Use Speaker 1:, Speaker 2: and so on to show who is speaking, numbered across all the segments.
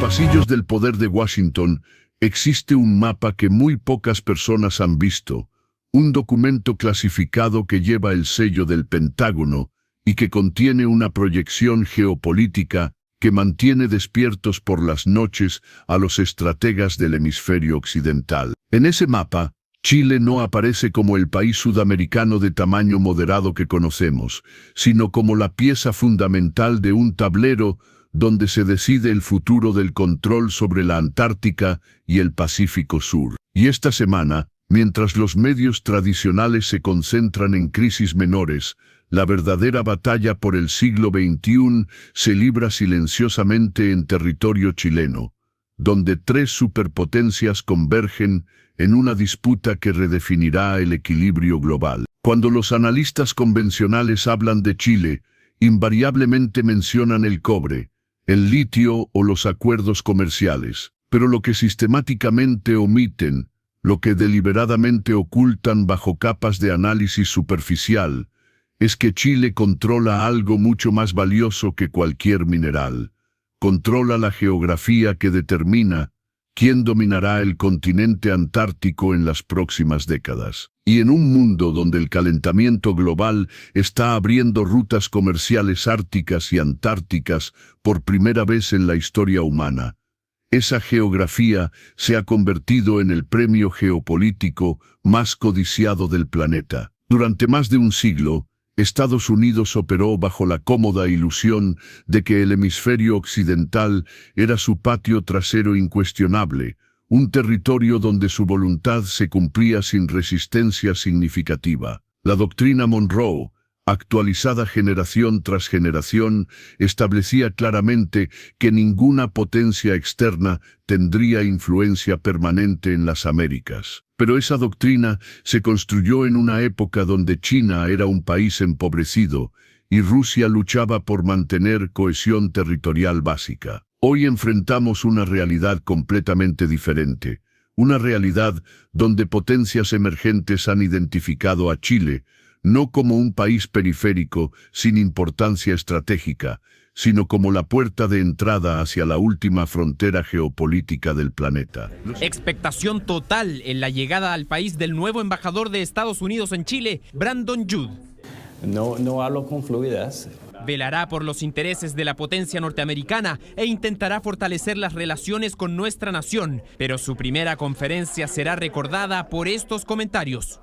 Speaker 1: pasillos del poder de Washington existe un mapa que muy pocas personas han visto, un documento clasificado que lleva el sello del Pentágono y que contiene una proyección geopolítica que mantiene despiertos por las noches a los estrategas del hemisferio occidental. En ese mapa, Chile no aparece como el país sudamericano de tamaño moderado que conocemos, sino como la pieza fundamental de un tablero donde se decide el futuro del control sobre la Antártica y el Pacífico Sur. Y esta semana, mientras los medios tradicionales se concentran en crisis menores, la verdadera batalla por el siglo XXI se libra silenciosamente en territorio chileno, donde tres superpotencias convergen en una disputa que redefinirá el equilibrio global. Cuando los analistas convencionales hablan de Chile, invariablemente mencionan el cobre, el litio o los acuerdos comerciales, pero lo que sistemáticamente omiten, lo que deliberadamente ocultan bajo capas de análisis superficial, es que Chile controla algo mucho más valioso que cualquier mineral. Controla la geografía que determina quién dominará el continente antártico en las próximas décadas. Y en un mundo donde el calentamiento global está abriendo rutas comerciales árticas y antárticas por primera vez en la historia humana, esa geografía se ha convertido en el premio geopolítico más codiciado del planeta. Durante más de un siglo, Estados Unidos operó bajo la cómoda ilusión de que el hemisferio occidental era su patio trasero incuestionable, un territorio donde su voluntad se cumplía sin resistencia significativa. La doctrina Monroe, actualizada generación tras generación, establecía claramente que ninguna potencia externa tendría influencia permanente en las Américas. Pero esa doctrina se construyó en una época donde China era un país empobrecido y Rusia luchaba por mantener cohesión territorial básica. Hoy enfrentamos una realidad completamente diferente, una realidad donde potencias emergentes han identificado a Chile no como un país periférico sin importancia estratégica, sino como la puerta de entrada hacia la última frontera geopolítica del planeta.
Speaker 2: Expectación total en la llegada al país del nuevo embajador de Estados Unidos en Chile, Brandon Judd.
Speaker 3: No hablo con fluidez.
Speaker 2: Velará por los intereses de la potencia norteamericana e intentará fortalecer las relaciones con nuestra nación, pero su primera conferencia será recordada por estos comentarios.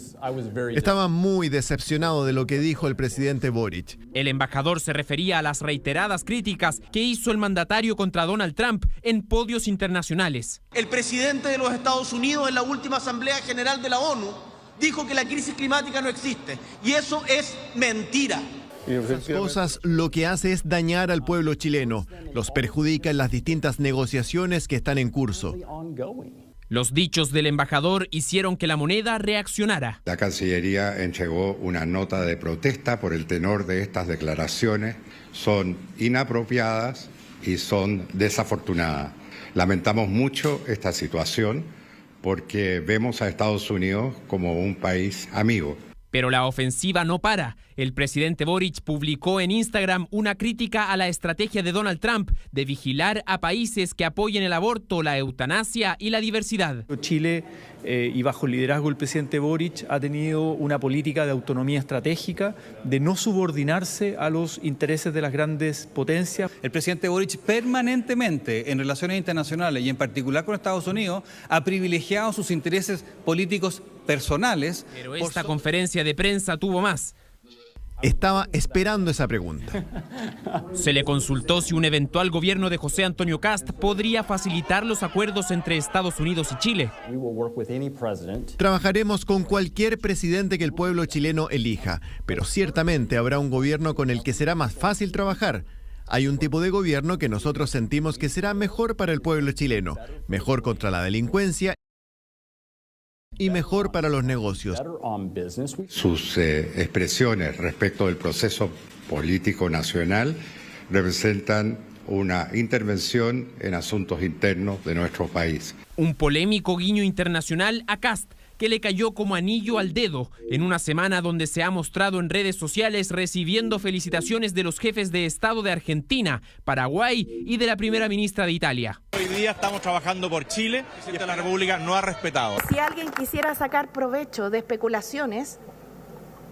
Speaker 4: Estaba muy decepcionado de lo que dijo el presidente Boric.
Speaker 2: El embajador se refería a las reiteradas críticas que hizo el mandatario contra Donald Trump en podios internacionales.
Speaker 5: El presidente de los Estados Unidos en la última Asamblea General de la ONU dijo que la crisis climática no existe, y eso es mentira.
Speaker 4: Esas cosas lo que hace es dañar al pueblo chileno, los perjudica en las distintas negociaciones que están en curso.
Speaker 2: Los dichos del embajador hicieron que la moneda reaccionara.
Speaker 6: La Cancillería entregó una nota de protesta por el tenor de estas declaraciones. Son inapropiadas y son desafortunadas. Lamentamos mucho esta situación porque vemos a Estados Unidos como un país amigo.
Speaker 2: Pero la ofensiva no para. El presidente Boric publicó en Instagram una crítica a la estrategia de Donald Trump de vigilar a países que apoyen el aborto, la eutanasia y la diversidad.
Speaker 7: Chile, y bajo el liderazgo del presidente Boric, ha tenido una política de autonomía estratégica, de no subordinarse a los intereses de las grandes potencias.
Speaker 8: El presidente Boric permanentemente en relaciones internacionales y en particular con Estados Unidos ha privilegiado sus intereses políticos personales.
Speaker 2: Pero esta conferencia de prensa tuvo más.
Speaker 4: Estaba esperando esa pregunta.
Speaker 2: Se le consultó si un eventual gobierno de José Antonio Kast podría facilitar los acuerdos entre Estados Unidos y Chile.
Speaker 4: Trabajaremos con cualquier presidente que el pueblo chileno elija, pero ciertamente habrá un gobierno con el que será más fácil trabajar. Hay un tipo de gobierno que nosotros sentimos que será mejor para el pueblo chileno, mejor contra la delincuencia y mejor para los negocios.
Speaker 6: Sus expresiones respecto del proceso político nacional representan una intervención en asuntos internos de nuestro país.
Speaker 2: Un polémico guiño internacional a Kast, que le cayó como anillo al dedo en una semana donde se ha mostrado en redes sociales recibiendo felicitaciones de los jefes de Estado de Argentina, Paraguay y de la primera ministra de Italia.
Speaker 9: Hoy día estamos trabajando por Chile, el presidente de la República no ha respetado.
Speaker 10: Si alguien quisiera sacar provecho de especulaciones,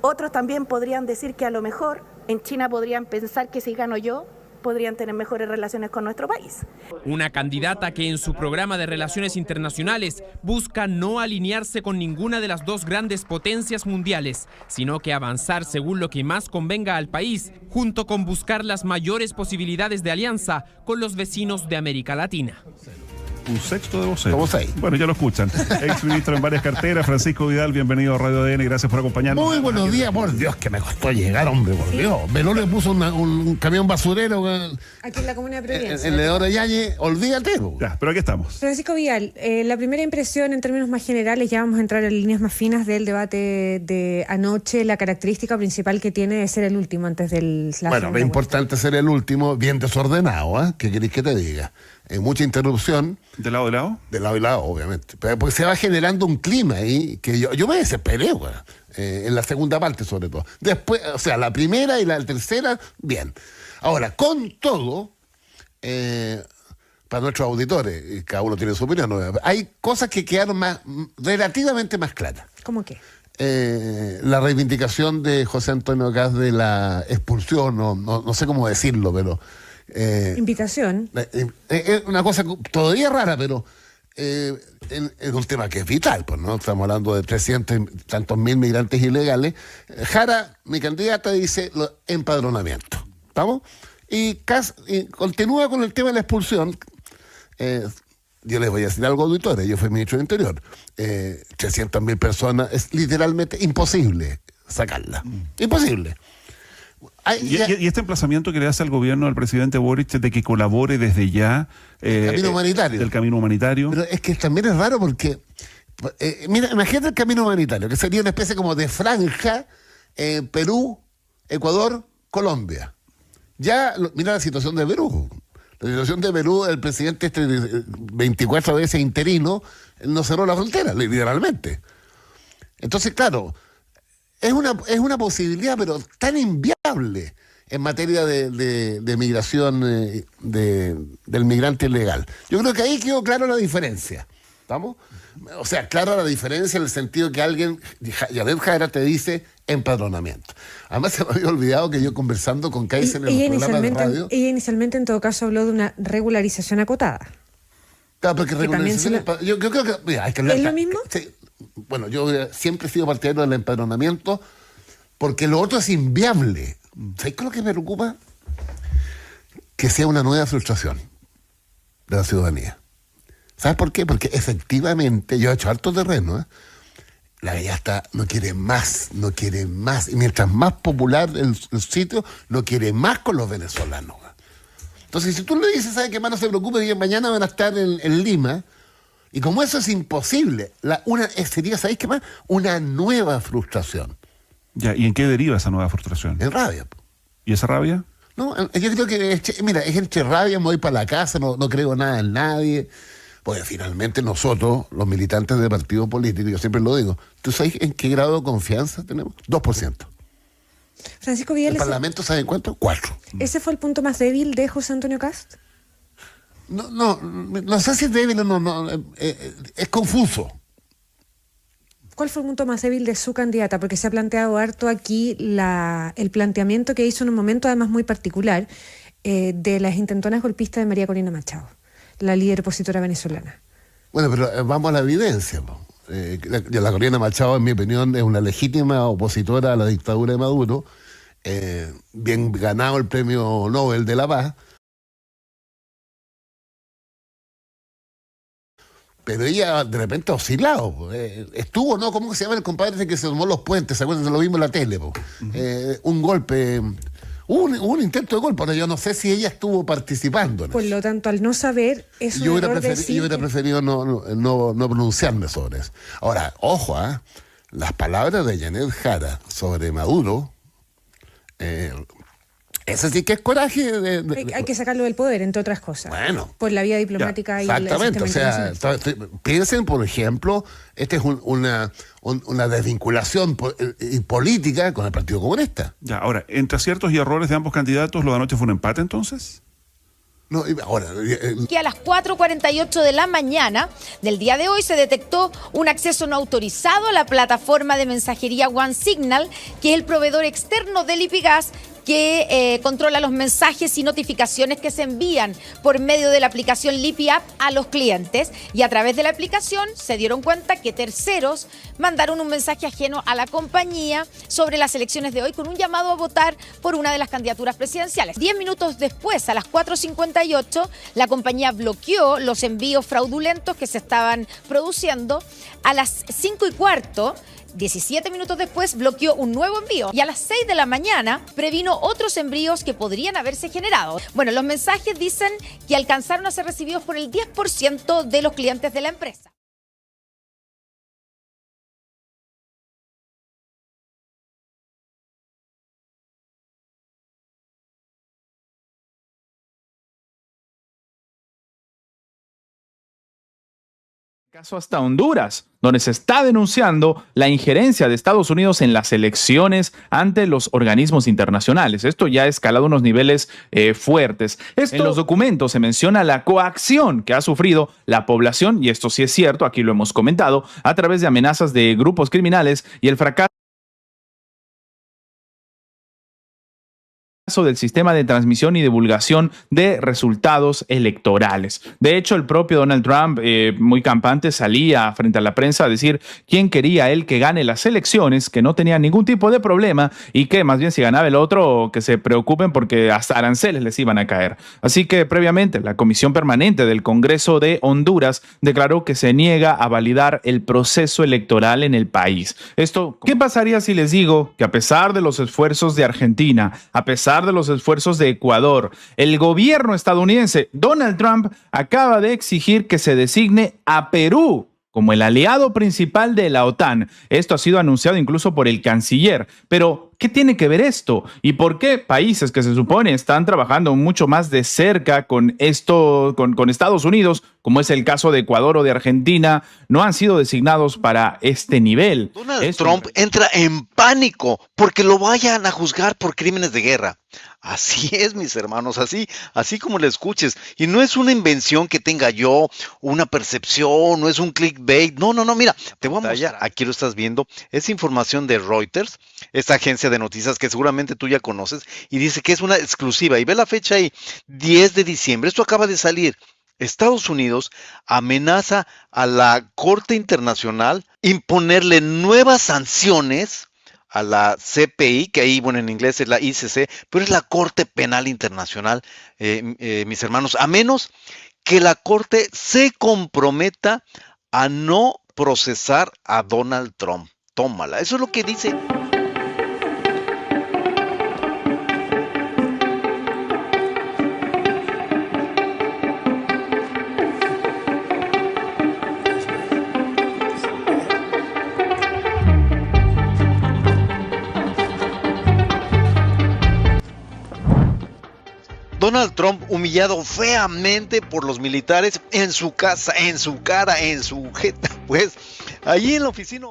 Speaker 10: otros también podrían decir que a lo mejor en China podrían pensar que si gano yo, podrían tener mejores relaciones con nuestro país.
Speaker 2: Una candidata que en su programa de relaciones internacionales busca no alinearse con ninguna de las dos grandes potencias mundiales, sino que avanzar según lo que más convenga al país, junto con buscar las mayores posibilidades de alianza con los vecinos de América Latina.
Speaker 11: Un sexto de vocero.
Speaker 12: Como 6.
Speaker 11: Bueno, ya lo escuchan. Ex ministro en varias carteras, Francisco Vidal, bienvenido a Radio ADN, gracias por acompañarnos.
Speaker 12: Muy buenos días, por Dios, que me costó llegar, hombre, por Dios. Veló le puso un camión basurero
Speaker 13: aquí en la comuna de Providencia.
Speaker 12: El leedor de Yañe, olvídate.
Speaker 11: Ya, pero aquí estamos.
Speaker 13: Francisco Vidal, la primera impresión en términos más generales, ya vamos a entrar en líneas más finas del debate de anoche, la característica principal que tiene de ser el último antes del...
Speaker 12: Bueno, es importante ser el último, bien desordenado, ¿eh? ¿Qué queréis que te diga? Mucha interrupción.
Speaker 11: ¿De lado y lado?
Speaker 12: De lado y lado, obviamente. Pero porque se va generando un clima ahí que yo me desesperé, en la segunda parte sobre todo. Después, o sea, la primera y la tercera, bien. Ahora, con todo, para nuestros auditores, cada uno tiene su opinión, ¿no? Hay cosas que quedaron relativamente más claras.
Speaker 13: ¿Cómo qué?
Speaker 12: La reivindicación de José Antonio Kast de la expulsión, no sé cómo decirlo, pero...
Speaker 13: invitación.
Speaker 12: Es una cosa todavía rara, pero es un tema que es vital, pues, ¿no? Estamos hablando de 300 y tantos mil migrantes ilegales. Jara, mi candidata, dice empadronamiento. ¿Estamos? Y Kast continúa con el tema de la expulsión. Yo les voy a decir algo, auditores, yo fui ministro de Interior. 300.000 personas, es literalmente imposible sacarla. Imposible.
Speaker 11: ¿Y este emplazamiento que le hace al gobierno del presidente Boric de que colabore desde ya
Speaker 12: camino humanitario.
Speaker 11: Del camino humanitario?
Speaker 12: Pero es que también es raro porque, mira, imagínate el camino humanitario, que sería una especie como de franja Perú, Ecuador, Colombia. Mira la situación de Perú. La situación de Perú, el presidente 24 veces interino, no cerró la frontera, literalmente. Entonces, claro... Es una posibilidad, pero tan inviable en materia de migración del migrante ilegal. Yo creo que ahí quedó clara la diferencia. ¿Estamos? O sea, clara la diferencia en el sentido que alguien, Yanet Jara, te dice empadronamiento. Además, se me había olvidado que yo conversando con Kaiser en los programas de radio...
Speaker 13: Ella inicialmente, en todo caso, habló de una regularización acotada.
Speaker 12: Claro, porque regularización... Yo creo que... Mira, hay que hablar...
Speaker 13: ¿Es lo mismo?
Speaker 12: Sí. Bueno, yo siempre he sido partidario del empadronamiento porque lo otro es inviable. ¿Sabes qué es lo que me preocupa? Que sea una nueva frustración de la ciudadanía. ¿Sabes por qué? Porque efectivamente, yo he hecho harto terreno, la gallasta no quiere más. Y mientras más popular el sitio, no quiere más con los venezolanos. Entonces, si tú le dices, ¿sabes qué más? No se preocupe, que mañana van a estar en Lima. Y como eso es imposible, sería, ¿sabéis qué más? Una nueva frustración.
Speaker 11: Ya, ¿y en qué deriva esa nueva frustración?
Speaker 12: En rabia.
Speaker 11: ¿Y esa rabia?
Speaker 12: No, yo creo que, es entre rabia, me voy para la casa, no creo nada en nadie. Porque finalmente nosotros, los militantes de partido político, yo siempre lo digo, ¿tú sabes en qué grado de confianza tenemos? 2%.
Speaker 13: Francisco Vidal...
Speaker 12: ¿El Parlamento sabe cuánto? 4%.
Speaker 13: ¿Ese fue el punto más débil de José Antonio Kast?
Speaker 12: No sé si es débil o no, es confuso.
Speaker 13: ¿Cuál fue el punto más débil de su candidata? Porque se ha planteado harto aquí el planteamiento que hizo en un momento además muy particular de las intentonas golpistas de María Corina Machado, la líder opositora venezolana.
Speaker 12: Bueno, pero vamos a la evidencia. La Corina Machado, en mi opinión, es una legítima opositora a la dictadura de Maduro, bien ganado el premio Nobel de la Paz. Pero ella de repente ha oscilado. Estuvo, ¿no? ¿Cómo se llama el compadre que se tomó los puentes? ¿Se acuerdan? Lo vimos en la tele. Un golpe. Hubo un intento de golpe. Ahora yo no sé si ella estuvo participando.
Speaker 13: Por lo tanto, al no saber, es un error decir...
Speaker 12: Yo hubiera preferido no pronunciarme sobre eso. Ahora, ojo, las palabras de Yanet Jara sobre Maduro Ese sí que es coraje.
Speaker 13: Hay que sacarlo del poder, entre otras cosas.
Speaker 12: Bueno.
Speaker 13: Por la vía diplomática y
Speaker 12: exactamente.
Speaker 13: el sistema internacional.
Speaker 12: Piensen, por ejemplo, esta es una desvinculación política con el Partido Comunista.
Speaker 11: Ya, ahora, entre aciertos y errores de ambos candidatos, ¿lo de anoche fue un empate entonces?
Speaker 12: No, ahora,
Speaker 14: que a las 4:48 de la mañana del día de hoy se detectó un acceso no autorizado a la plataforma de mensajería OneSignal, que es el proveedor externo del Lipigas, que controla los mensajes y notificaciones que se envían por medio de la aplicación Lipi App a los clientes, y a través de la aplicación se dieron cuenta que terceros mandaron un mensaje ajeno a la compañía sobre las elecciones de hoy con un llamado a votar por una de las candidaturas presidenciales. 10 minutos después, a las 4:58, la compañía bloqueó los envíos fraudulentos que se estaban produciendo. A las 5:15, 17 minutos después, bloqueó un nuevo envío, y a las 6 de la mañana previno otros envíos que podrían haberse generado. Bueno, los mensajes dicen que alcanzaron a ser recibidos por el 10% de los clientes de la empresa.
Speaker 15: Caso hasta Honduras, donde se está denunciando la injerencia de Estados Unidos en las elecciones ante los organismos internacionales. Esto ya ha escalado unos niveles fuertes. En los documentos se menciona la coacción que ha sufrido la población, y esto sí es cierto, aquí lo hemos comentado, a través de amenazas de grupos criminales y el fracaso del sistema de transmisión y divulgación de resultados electorales. De hecho, el propio Donald Trump, muy campante, salía frente a la prensa a decir quién quería él que gane las elecciones, que no tenía ningún tipo de problema, y que más bien si ganaba el otro, que se preocupen porque hasta aranceles les iban a caer. Así que previamente la Comisión Permanente del Congreso de Honduras declaró que se niega a validar el proceso electoral en el país. Esto, ¿qué pasaría si les digo que a pesar de los esfuerzos de Argentina, a pesar de los esfuerzos de Ecuador, el gobierno estadounidense, Donald Trump, acaba de exigir que se designe a Perú como el aliado principal de la OTAN? Esto ha sido anunciado incluso por el canciller. Pero, ¿qué tiene que ver esto? ¿Y por qué países que se supone están trabajando mucho más de cerca con Estados Unidos, como es el caso de Ecuador o de Argentina, no han sido designados para este nivel?
Speaker 16: Donald Trump entra en pánico porque lo vayan a juzgar por crímenes de guerra. Así es, mis hermanos, así como lo escuches. Y no es una invención que tenga yo, una percepción, no es un clickbait. No, mira, te voy a mostrar. Aquí lo estás viendo. Es información de Reuters, esta agencia de noticias que seguramente tú ya conoces, y dice que es una exclusiva. Y ve la fecha ahí, 10 de diciembre. Esto acaba de salir. Estados Unidos amenaza a la Corte Internacional imponerle nuevas sanciones a la CPI, que ahí, bueno, en inglés es la ICC, pero es la Corte Penal Internacional, mis hermanos, a menos que la Corte se comprometa a no procesar a Donald Trump. Tómala, eso es lo que dice. Donald Trump humillado feamente por los militares en su casa, en su cara, en su jeta, pues allí en la oficina.